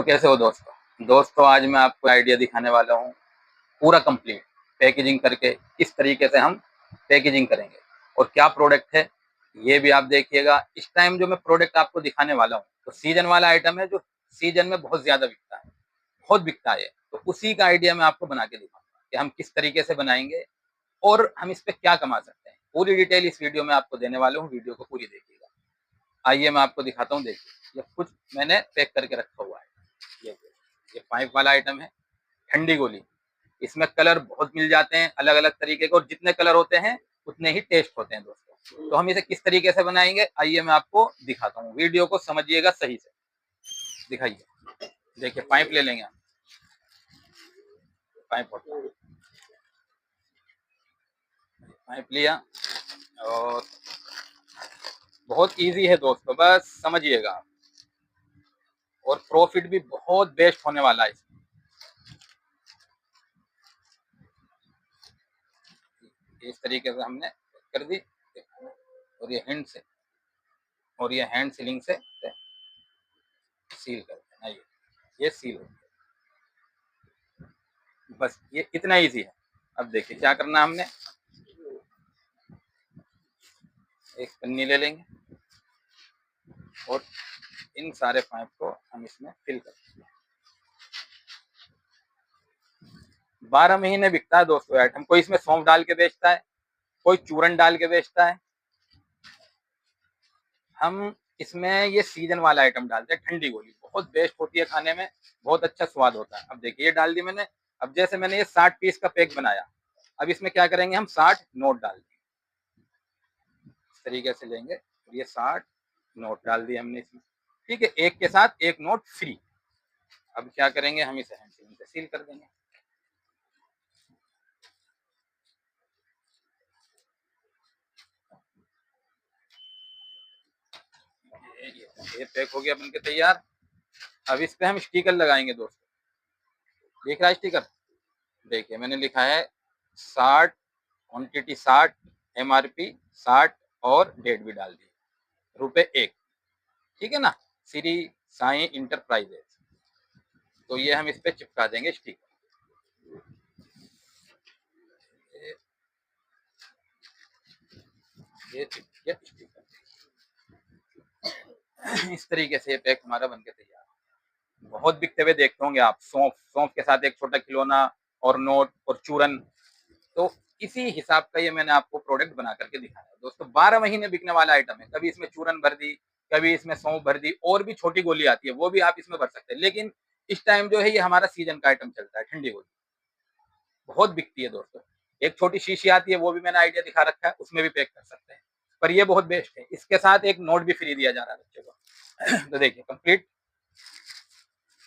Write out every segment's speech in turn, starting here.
तो कैसे हो दोस्तों आज मैं आपको आइडिया दिखाने वाला हूँ पूरा कंप्लीट पैकेजिंग करके किस तरीके से हम पैकेजिंग करेंगे और क्या प्रोडक्ट है ये भी आप देखिएगा। इस टाइम जो मैं प्रोडक्ट आपको दिखाने वाला हूँ तो सीजन वाला आइटम है जो सीजन में बहुत ज्यादा बिकता है, बहुत बिकता है। तो उसी का आइडिया मैं आपको बना के दिखाऊंगा कि हम किस तरीके से बनाएंगे और हम इस पे क्या कमा सकते हैं। पूरी डिटेल इस वीडियो में आपको देने वाला हूँ, वीडियो को पूरी देखिएगा। आइए मैं आपको दिखाता हूँ। देखिए ये कुछ मैंने पैक करके रखा हुआ है। ये 5 वाला आइटम है, ठंडी गोली। इसमें कलर बहुत मिल जाते हैं अलग अलग तरीके के, और जितने कलर होते हैं उतने ही टेस्ट होते हैं दोस्तों। तो हम इसे किस तरीके से बनाएंगे आइए मैं आपको दिखाता हूँ, वीडियो को समझिएगा सही से। दिखाइए, देखिए पाइप ले लेंगे हम। पाइप होता है, पाइप लिया और बहुत इजी है दोस्तों, बस समझिएगा आप। और प्रॉफिट भी बहुत बेस्ट होने वाला है। इस तरीके से हमने कर दी और ये हैंड सीलिंग से सील कर देना। ये सील हो गया, बस ये इतना इजी है। अब देखिए क्या करना है हमने, एक पन्नी ले लेंगे और इन सारे पाइप को हम इसमें फिल कर देंगे। 12 महीने बिकता है दोस्तों आइटम। कोई इसमें सौंफ डाल के बेचता है, कोई चूरन डाल के बेचता है। हम इसमें ये सीजन वाला आइटम डालते हैं, ठंडी गोली बहुत बेस्ट होती है खाने में, बहुत अच्छा स्वाद होता है। अब देखिए ये डाल दी मैंने। अब जैसे मैंने ये 60 पीस का पैक बनाया, अब इसमें क्या करेंगे हम 60 नोट डाल देंगे। इस तरीके से लेंगे और ये 60 नोट डाल दिए हमने इसमें, ठीक है, एक के साथ एक नोट फ्री। अब क्या करेंगे हम इसे हैंड सीलिंग से सील कर देंगे। ये पैक हो गया बनके तैयार। अब इस पे हम स्टिकर लगाएंगे दोस्तों। देख रहा है स्टिकर, देखिए मैंने लिखा है 60 क्वान्टिटी 60 MRP 60 और डेट भी डाल दी, ₹1, ठीक है ना, श्री साई इंटरप्राइजेस। तो ये हम इस पे चिपका देंगे स्टिकर। ये चिपक गया स्टिकर। इस तरीके से ये पैक हमारा बनके तैयार। बहुत बिकते हुए देखते होंगे आप, सौंफ के साथ एक छोटा खिलौना और नोट और चूरन। तो इसी हिसाब का ये मैंने आपको प्रोडक्ट बना करके दिखाया है दोस्तों। 12 महीने बिकने वाला आइटम है। कभी इसमें चूरन भर दी, कभी इसमें सौंफ भर दी, और भी छोटी गोली आती है वो भी आप इसमें भर सकते हैं। लेकिन इस टाइम जो है ये हमारा सीजन का आइटम चलता है, ठंडी गोली बहुत बिकती है दोस्तों। एक छोटी शीशी आती है वो भी मैंने आइडिया दिखा रखा है, उसमें भी पैक कर सकते हैं। पर ये बहुत बेस्ट है, इसके साथ एक नोट भी फ्री दिया जा रहा है बच्चे को। तो देखिए कंप्लीट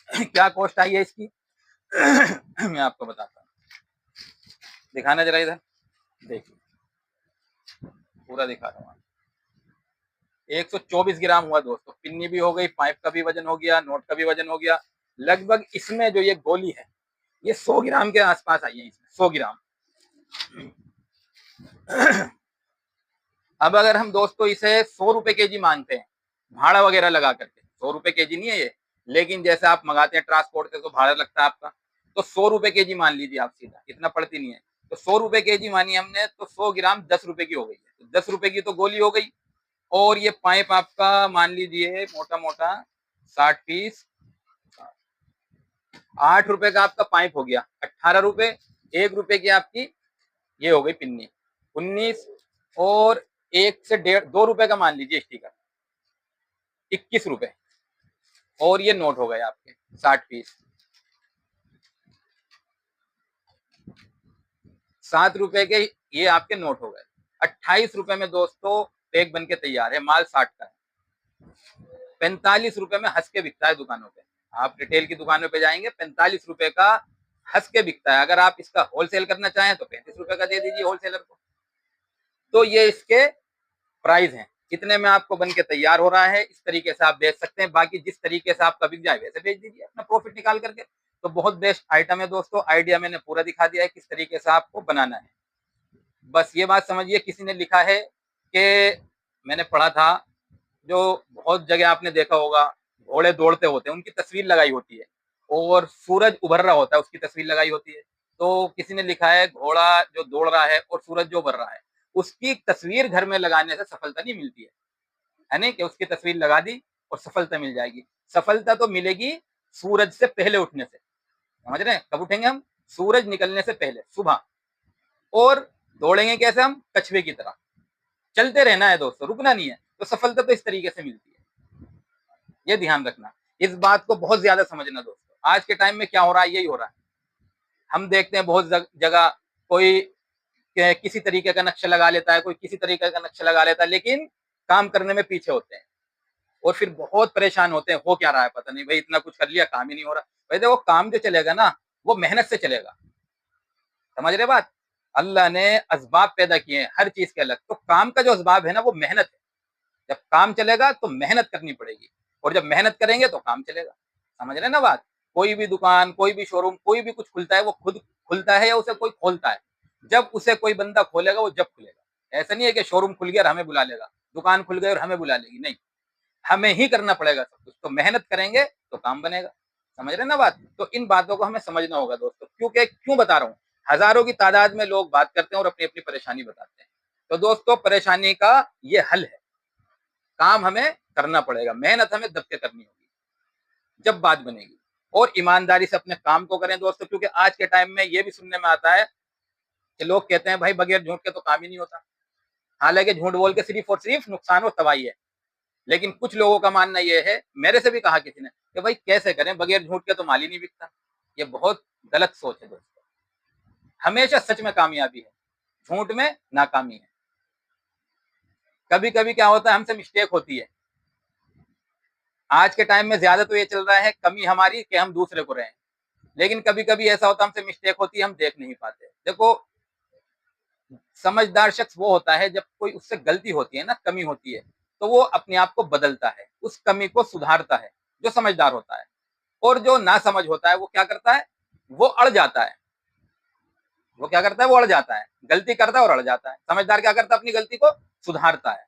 क्या कॉस्ट आई है इसकी मैं आपको बताता हूँ। दिखाना जरा इधर, देखिए पूरा दिखा रहा हूँ। 124 ग्राम हुआ दोस्तों। पिन्नी भी हो गई, पाइप का भी वजन हो गया, नोट का भी वजन हो गया। लगभग इसमें जो ये गोली है ये 100 ग्राम के आसपास आई है, इसमें 100 ग्राम। अब अगर हम दोस्तों इसे 100 रुपए केजी मांगते हैं भाड़ा वगैरह लगा करके, 100 रुपए केजी नहीं है ये, लेकिन जैसे आप मंगाते हैं ट्रांसपोर्ट से तो भाड़ा लगता है आपका, तो 100 रुपए केजी मान लीजिए आप, सीधा इतना पड़ती नहीं है। तो 100 रुपए केजी मानी हमने, तो 100 ग्राम 10 रुपए की हो गई है। तो 10 रुपए की तो गोली हो गई। और ये पाइप आपका मान लीजिए मोटा मोटा 60 पीस, 8 रुपए का आपका पाइप हो गया, 18 रुपए। 1 रुपए की आपकी ये हो गई पिन्नी, 19, और 1 से 2 रुपए का मान लीजिए स्टिकर, 21 रुपए। और ये नोट हो गए आपके 60 पीस, 7 रुपए के ये आपके नोट हो गए। 28 रुपए में दोस्तों पैक बन के तैयार है। माल 60 का है। 45 रुपए में हंस के बिकता है दुकानों पे। आप रिटेल की दुकानों पे जाएंगे 45 रुपए का हंस के बिकता है। अगर आप इसका होलसेल करना चाहें तो 35 रुपए का दे दीजिए होलसेलर को। तो ये इसके प्राइस हैं। इतने में आपको बन के तैयार हो रहा है। इस तरीके से आप बेच सकते हैं। बाकी जिस तरीके से आपका बिक जाए वैसे बेच दीजिए अपना प्रॉफिट निकाल करके। तो बहुत बेस्ट आइटम है दोस्तों। आइडिया मैंने पूरा दिखा दिया है किस तरीके से आपको बनाना है। बस ये बात समझिए, किसी ने लिखा है कि मैंने पढ़ा था, जो बहुत जगह आपने देखा होगा, घोड़े दौड़ते होते हैं, उनकी तस्वीर लगाई होती है, और सूरज उभर रहा होता है, उसकी तस्वीर लगाई होती है। तो किसी ने लिखा है घोड़ा जो दौड़ रहा है और सूरज जो उभर रहा है, उसकी तस्वीर घर में लगाने से सफलता नहीं मिलती है नहीं, कि उसकी तस्वीर लगा दी और सफलता मिल जाएगी। सफलता तो मिलेगी सूरज से पहले उठने से। समझ रहे हैं? कब उठेंगे हम? सूरज निकलने से पहले, सुबह। और दौड़ेंगे कैसे हम? कछुए की तरह चलते रहना है दोस्तों, रुकना नहीं है। तो सफलता तो इस तरीके से मिलती है, ये ध्यान रखना। इस बात को बहुत ज्यादा समझना दोस्तों। आज के टाइम में क्या हो रहा है? यही हो रहा है। हम देखते हैं बहुत जगह कोई किसी तरीके का नक्शा लगा लेता है, कोई किसी तरीके का नक्शा लगा लेता है, लेकिन काम करने में पीछे होते हैं और फिर बहुत परेशान होते हैं। हो क्या रहा है पता नहीं, भाई इतना कुछ कर लिया, काम ही नहीं हो रहा। भाई देखो, काम जो चलेगा ना, वो मेहनत से चलेगा। समझ रहे बात? अल्लाह ने असबाब पैदा किए हैं हर चीज के अलग, तो काम का जो असबाब है ना, वो मेहनत है। जब काम चलेगा तो मेहनत करनी पड़ेगी, और जब मेहनत करेंगे तो काम चलेगा। समझ रहे ना बात? कोई भी दुकान, कोई भी शोरूम, कोई भी कुछ खुलता है, वो खुद खुलता है या उसे कोई खोलता है? जब उसे कोई बंदा खोलेगा, वो जब खुलेगा। ऐसा नहीं है कि शोरूम खुल गया और हमें बुला लेगा, दुकान खुल गई और हमें बुला लेगी, नहीं। हमें ही करना पड़ेगा सब कुछ। तो मेहनत करेंगे तो काम बनेगा। समझ रहे ना बात? तो इन बातों को हमें समझना होगा दोस्तों। क्यों बता रहा हूँ? हजारों की तादाद में लोग बात करते हैं और अपनी अपनी परेशानी बताते हैं। तो दोस्तों, परेशानी का ये हल है। काम हमें करना पड़ेगा, मेहनत हमें दब के करनी होगी, जब बात बनेगी। और ईमानदारी से अपने काम को करें दोस्तों, क्योंकि आज के टाइम में ये भी सुनने में आता है कि लोग कहते हैं भाई बगैर झूठ के तो काम ही नहीं होता। हालांकि झूठ बोल के सिर्फ और सिर्फ नुकसान और तबाही है। लेकिन कुछ लोगों का मानना यह है, मेरे से भी कहा किसी ने, कि भाई कैसे करें, बगैर झूठ के तो माल ही नहीं बिकता। ये बहुत गलत सोच है दोस्तों। हमेशा सच में कामयाबी है, झूठ में नाकामी है। कभी कभी क्या होता है, हमसे मिस्टेक होती है। आज के टाइम में ज्यादा तो ये चल रहा है कमी हमारी कि हम दूसरे को रहें, लेकिन कभी कभी ऐसा होता है हमसे मिस्टेक होती है, हम देख नहीं पाते। देखो, समझदार शख्स वो होता है जब कोई उससे गलती होती है ना, कमी होती है, तो वो अपने आप को बदलता है, उस कमी को सुधारता है, जो समझदार होता है। और जो ना समझ होता है, वो क्या करता है? वो अड़ जाता है। वो क्या करता है? वो अड़ जाता है, गलती करता है और अड़ जाता है। समझदार क्या करता है? अपनी गलती को सुधारता है।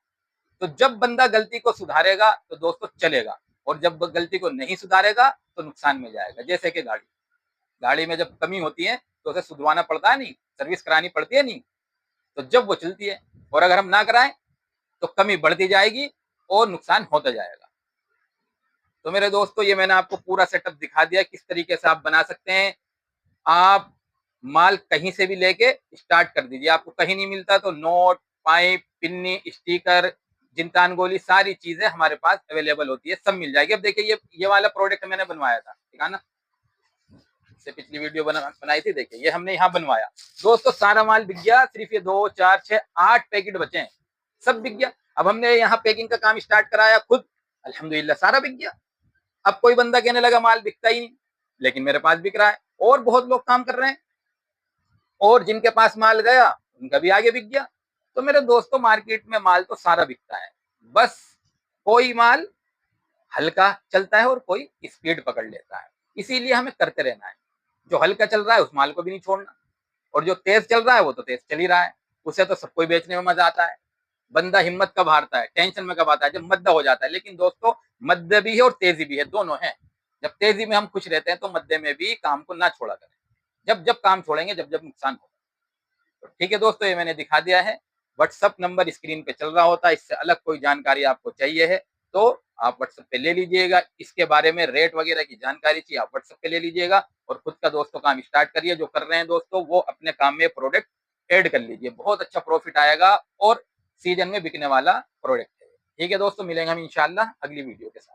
तो जब बंदा गलती को सुधारेगा तो दोस्तों चलेगा, और जब गलती को नहीं सुधारेगा तो नुकसान में जाएगा। जैसे कि गाड़ी में जब कमी होती है तो उसे सुधरवाना पड़ता है, नहीं, सर्विस करानी पड़ती है, नहीं, तो जब वो चलती है। और अगर हम ना कराएं तो कमी बढ़ती जाएगी और नुकसान होता जाएगा। तो मेरे दोस्तों, ये मैंने आपको पूरा सेटअप दिखा दिया किस तरीके से आप बना सकते हैं। आप माल कहीं से भी लेके स्टार्ट कर दीजिए। आपको कहीं नहीं मिलता तो नोट, पाइप, पिन्नी, स्टिकर, जिंतान गोली, सारी चीजें हमारे पास अवेलेबल होती है, सब मिल जाएगी। अब देखिए, ये वाला प्रोडक्ट मैंने बनवाया था, ठीक है ना, इससे पिछली वीडियो बनाई थी। देखिए, ये हमने यहाँ बनवाया दोस्तों, सारा माल बिक गया। सिर्फ ये 2, 4, 6, 8 पैकेट बचे हैं, सब बिक गया। अब हमने यहाँ पैकिंग का काम स्टार्ट कराया खुद, अल्हम्दुलिल्लाह सारा बिक गया। अब कोई बंदा कहने लगा माल बिकता ही नहीं, लेकिन मेरे पास बिक रहा है, और बहुत लोग काम कर रहे हैं, और जिनके पास माल गया उनका भी आगे बिक गया। तो मेरे दोस्तों, मार्केट में माल तो सारा बिकता है, बस कोई माल हल्का चलता है और कोई स्पीड पकड़ लेता है। इसीलिए हमें करते रहना है। जो हल्का चल रहा है उस माल को भी नहीं छोड़ना, और जो तेज चल रहा है वो तो तेज चल ही रहा है, उसे तो सबको बेचने में मजा आता है। बंदा हिम्मत कब हारता है, टेंशन में कब आता है? जब मद्दा हो जाता है। लेकिन दोस्तों, मद्दे भी है और तेजी भी है, दोनों है। जब तेजी में हम खुश रहते हैं तो मद्दे में भी काम को ना छोड़ा करें। जब जब काम छोड़ेंगे, जब जब नुकसान होगा। तो ठीक है दोस्तों, ये मैंने दिखा दिया है। व्हाट्सअप नंबर स्क्रीन पे चल रहा होता है। इससे अलग कोई जानकारी आपको चाहिए है तो आप व्हाट्सएप पे ले लीजिएगा। इसके बारे में रेट वगैरह की जानकारी चाहिए, आप व्हाट्सएप पे ले लीजिएगा। और खुद का दोस्तों काम स्टार्ट करिए। जो कर रहे हैं दोस्तों, वो अपने काम में प्रोडक्ट ऐड कर लीजिए, बहुत अच्छा प्रॉफिट आएगा और सीजन में बिकने वाला प्रोडक्ट है। ठीक है दोस्तों, मिलेंगे हम इंशाल्लाह अगली वीडियो के साथ।